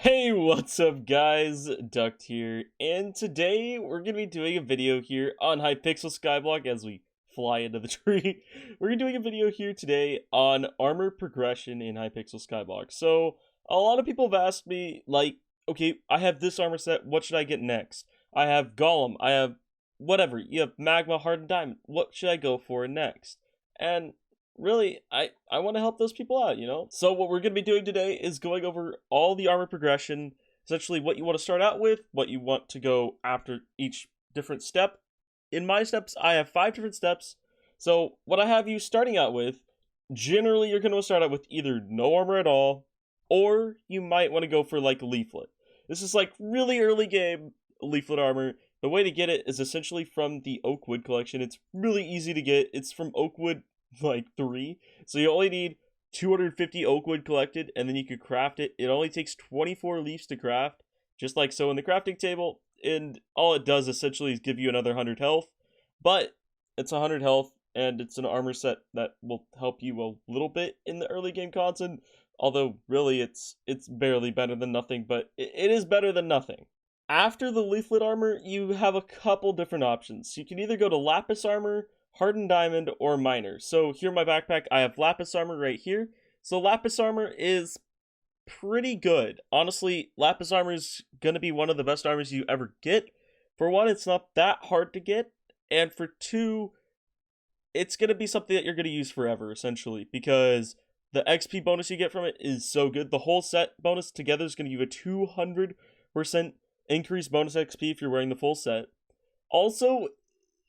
Hey, what's up guys? Duct here, and today we're going to be doing a video here on Hypixel Skyblock as we fly into the tree. We're doing a video here today on armor progression in Hypixel Skyblock. So, a lot of people have asked me, like, okay, I have this armor set, what should I get next? I have Golem, I have whatever, you have Magma, Hardened Diamond, what should I go for next? And really, I want to help those people out, you know? So what we're going to be doing today is going over all the armor progression, essentially what you want to start out with, what you want to go after each different step. In my steps, I have 5 different steps. So what I have you starting out with, generally you're going to start out with either no armor at all, or you might want to go for like Leaflet. This is like really early game Leaflet armor. The way to get it is essentially from the Oakwood collection. It's really easy to get. It's from Oakwood like 3, so you only need 250 oak wood collected, and then you could craft it. It only takes 24 leaves to craft, just like so in the crafting table, and all it does essentially is give you another 100 health, but it's 100 health, and it's an armor set that will help you a little bit in the early game content, although really it's barely better than nothing, but it is better than nothing. After the leaflet armor, you have a couple different options. You can either go to lapis armor, hardened diamond, or miner. So here in my backpack, I have lapis armor right here. So lapis armor is pretty good. Honestly, lapis armor is going to be one of the best armors you ever get. For one, it's not that hard to get. And for two, it's going to be something that you're going to use forever, essentially. Because the XP bonus you get from it is so good. The whole set bonus together is going to give you a 200% increased bonus XP if you're wearing the full set. Also,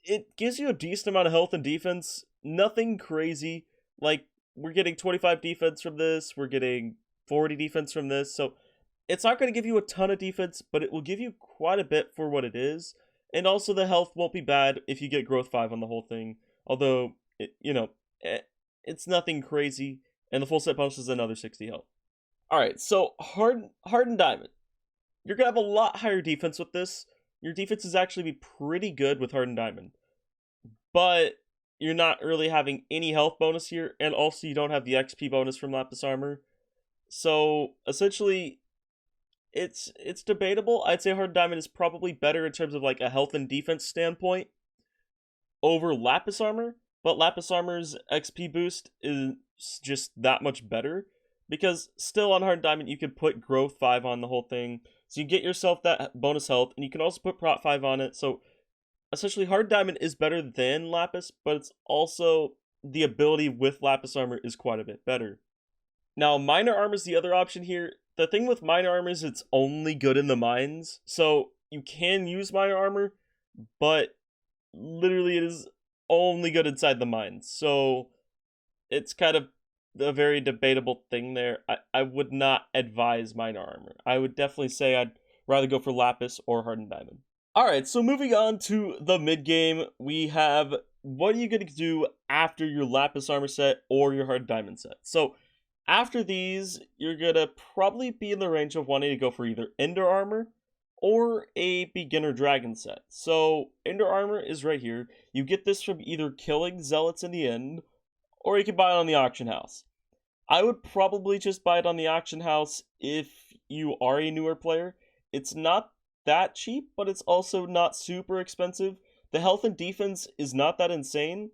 it gives you a decent amount of health and defense. Nothing crazy. Like, we're getting 25 defense from this. We're getting 40 defense from this. So, it's not going to give you a ton of defense, but it will give you quite a bit for what it is. And also, the health won't be bad if you get growth 5 on the whole thing. Although, it's nothing crazy. And the full set bonus is another 60 health. Alright, so Hardened Diamond. You're going to have a lot higher defense with this. Your defense is actually be pretty good with Hardened Diamond. But you're not really having any health bonus here, and also you don't have the XP bonus from Lapis Armor. So, essentially, it's debatable. I'd say Hardened Diamond is probably better in terms of like a health and defense standpoint over Lapis Armor, but Lapis Armor's XP boost is just that much better, because still on Hardened Diamond you could put Growth 5 on the whole thing, so you get yourself that bonus health, and you can also put Prot 5 on it. So essentially Hardened Diamond is better than Lapis, but it's also the ability with Lapis Armor is quite a bit better. Now Miner Armor is the other option here. The thing with Miner Armor is it's only good in the mines, so you can use Miner Armor, but literally it is only good inside the mines. So it's kind of a very debatable thing there. I would not advise Miner Armor. I would definitely say I'd rather go for Lapis or Hardened Diamond. Alright, so moving on to the mid-game, we have what are you going to do after your Lapis Armor set or your Hardened Diamond set. So after these, you're going to probably be in the range of wanting to go for either Ender Armor or a Beginner Dragon set. So Ender Armor is right here. You get this from either killing Zealots in the end, or you can buy it on the auction house. I would probably just buy it on the auction house if you are a newer player. It's not that cheap, but it's also not super expensive. The health and defense is not that insane,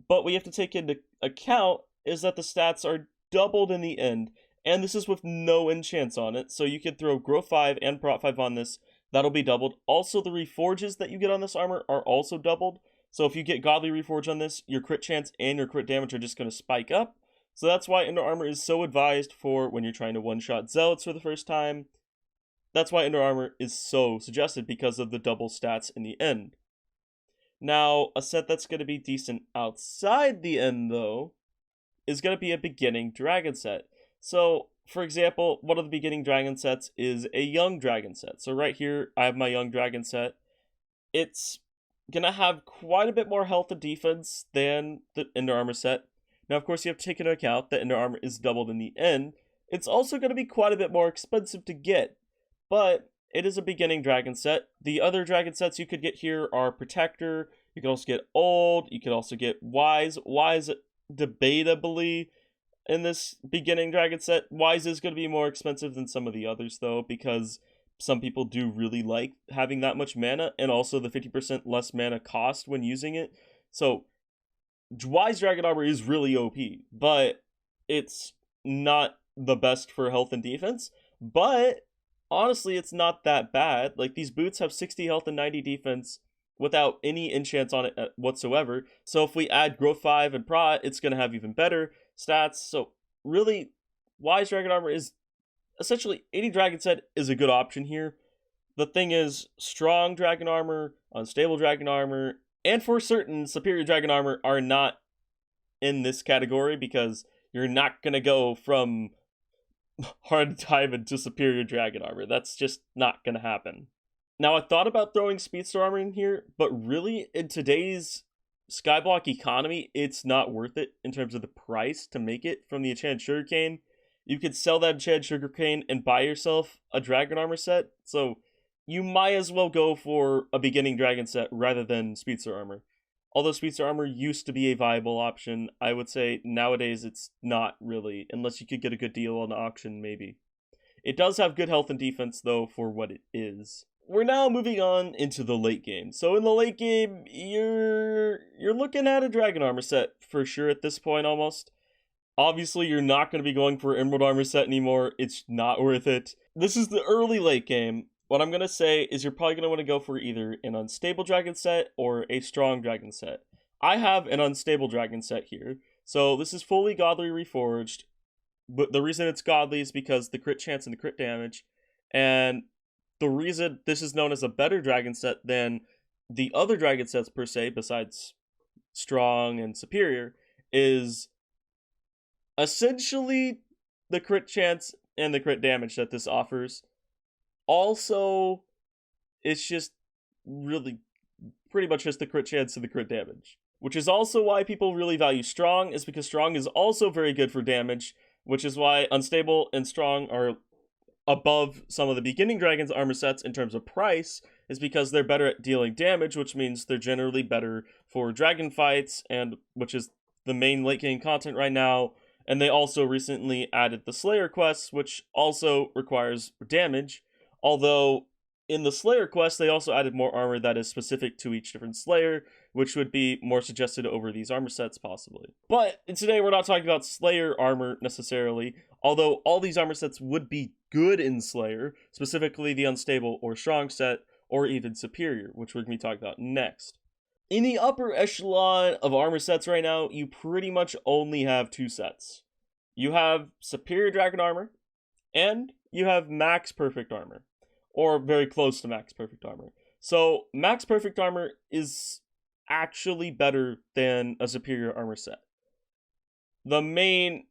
but what you have to take into account is that the stats are doubled in the end, and this is with no enchants on it, so you could throw Growth 5 and Prot 5 on this. That'll be doubled. Also, the reforges that you get on this armor are also doubled. So if you get Godly Reforge on this, your crit chance and your crit damage are just going to spike up. So that's why Ender Armor is so advised for when you're trying to one-shot Zealots for the first time. That's why Ender Armor is so suggested, because of the double stats in the end. Now, a set that's going to be decent outside the end, though, is going to be a beginning dragon set. So, for example, one of the beginning dragon sets is a young dragon set. So right here, I have my young dragon set. It's gonna have quite a bit more health and defense than the Ender Armor set. Now, of course, you have to take into account that Ender Armor is doubled in the end. It's also going to be quite a bit more expensive to get, but it is a beginning dragon set. The other dragon sets you could get here are Protector. You can also get Old. You could also get Wise. Wise, debatably, in this beginning dragon set. Wise is going to be more expensive than some of the others, though, because some people do really like having that much mana, and also the 50% less mana cost when using it. So Wise Dragon Armor is really OP, but it's not the best for health and defense. But honestly, it's not that bad. Like, these boots have 60 health and 90 defense without any enchants on it whatsoever. So if we add Growth 5 and Prot, it's going to have even better stats. So really, Wise Dragon Armor is essentially any dragon set is a good option here. The thing is, strong dragon armor, unstable dragon armor, and for certain, superior dragon armor are not in this category, because you're not going to go from hard diamond to superior dragon armor. That's just not going to happen. Now, I thought about throwing speedster armor in here, but really, in today's Skyblock economy, it's not worth it in terms of the price to make it from the enchanted sugarcane. You could sell that enchanted sugarcane and buy yourself a dragon armor set, so you might as well go for a beginning dragon set rather than speedster armor. Although speedster armor used to be a viable option, I would say nowadays it's not really, unless you could get a good deal on the auction, maybe. It does have good health and defense, though, for what it is. We're now moving on into the late game. So in the late game, you're looking at a dragon armor set for sure at this point, almost. Obviously, you're not going to be going for emerald armor set anymore. It's not worth it. This is the early late game. What I'm going to say is you're probably going to want to go for either an unstable dragon set or a strong dragon set. I have an unstable dragon set here. So this is fully godly reforged. But the reason it's godly is because the crit chance and the crit damage. And the reason this is known as a better dragon set than the other dragon sets per se, besides strong and superior, is essentially the crit chance and the crit damage that this offers. Also, it's just really pretty much just the crit chance and the crit damage. Which is also why people really value strong, is because strong is also very good for damage, which is why unstable and strong are above some of the beginning dragons armor sets in terms of price, is because they're better at dealing damage, which means they're generally better for dragon fights, and which is the main late game content right now. And they also recently added the Slayer quests, which also requires damage. Although, in the Slayer quest, they also added more armor that is specific to each different Slayer, which would be more suggested over these armor sets, possibly. But today, we're not talking about Slayer armor, necessarily, although all these armor sets would be good in Slayer, specifically the unstable or strong set, or even superior, which we're going to be talking about next. In the upper echelon of armor sets right now, you pretty much only have two sets. You have superior dragon armor, and you have max perfect armor. Or very close to max perfect armor. So, max perfect armor is actually better than a superior armor set. The main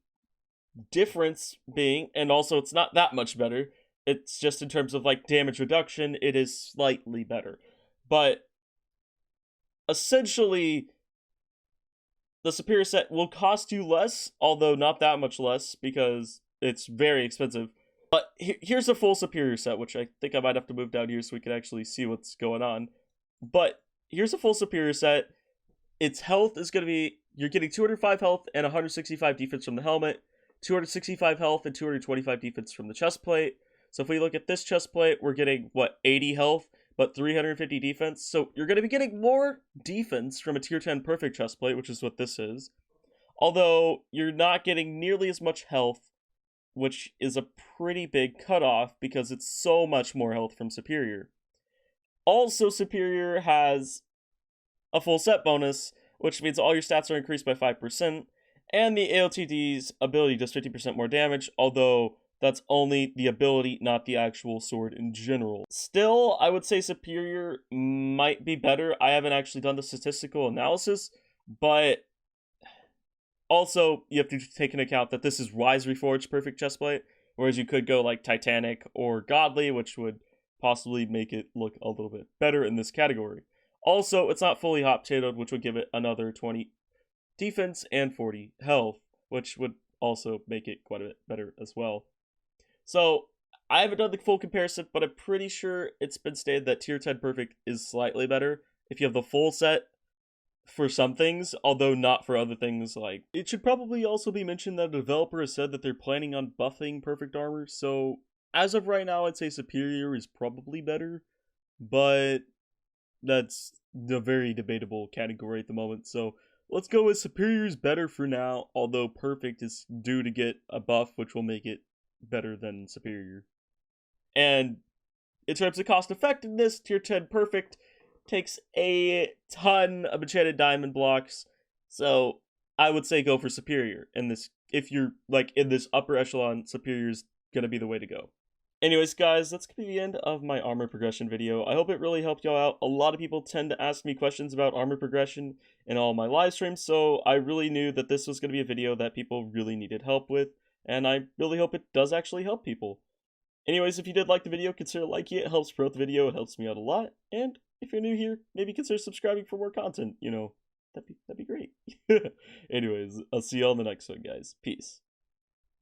difference being, and also it's not that much better, it's just in terms of like damage reduction, it is slightly better. But essentially, the superior set will cost you less, although not that much less, because it's very expensive. But here's a full superior set, which I think I might have to move down here so we can actually see what's going on. But here's a full superior set. Its health is going to be, you're getting 205 health and 165 defense from the helmet, 265 health and 225 defense from the chest plate. So if we look at this chest plate, we're getting, 80 health, but 350 defense. So you're going to be getting more defense from a tier 10 perfect chest plate, which is what this is. Although you're not getting nearly as much health, which is a pretty big cutoff because it's so much more health from superior. Also, superior has a full set bonus, which means all your stats are increased by 5%, and the AOTD's ability does 50% more damage, although that's only the ability, not the actual sword in general. Still, I would say superior might be better. I haven't actually done the statistical analysis, but also, you have to take into account that this is Wise Reforged Perfect Chestplate, whereas you could go like Titanic or Godly, which would possibly make it look a little bit better in this category. Also, it's not fully hot-potatoed, which would give it another 20 defense and 40 health, which would also make it quite a bit better as well. So, I haven't done the full comparison, but I'm pretty sure it's been stated that Tier 10 Perfect is slightly better. If you have the full set, for some things, although not for other things. Like, it should probably also be mentioned that a developer has said that they're planning on buffing perfect armor, so as of right now, I'd say superior is probably better, but that's a very debatable category at the moment, so let's go with superior is better for now, although perfect is due to get a buff, which will make it better than superior. And in terms of cost effectiveness, tier 10 perfect takes a ton of enchanted diamond blocks, so I would say go for superior. And this, if you're like in this upper echelon, superior is gonna be the way to go. Anyways, guys, that's gonna be the end of my armor progression video. I hope it really helped y'all out. A lot of people tend to ask me questions about armor progression in all my live streams, so I really knew that this was gonna be a video that people really needed help with, and I really hope it does actually help people. Anyways, if you did like the video, consider liking it. It helps promote the video. It helps me out a lot. And if you're new here, maybe consider subscribing for more content. You know, that'd be great. Anyways, I'll see you all in the next one, guys. Peace.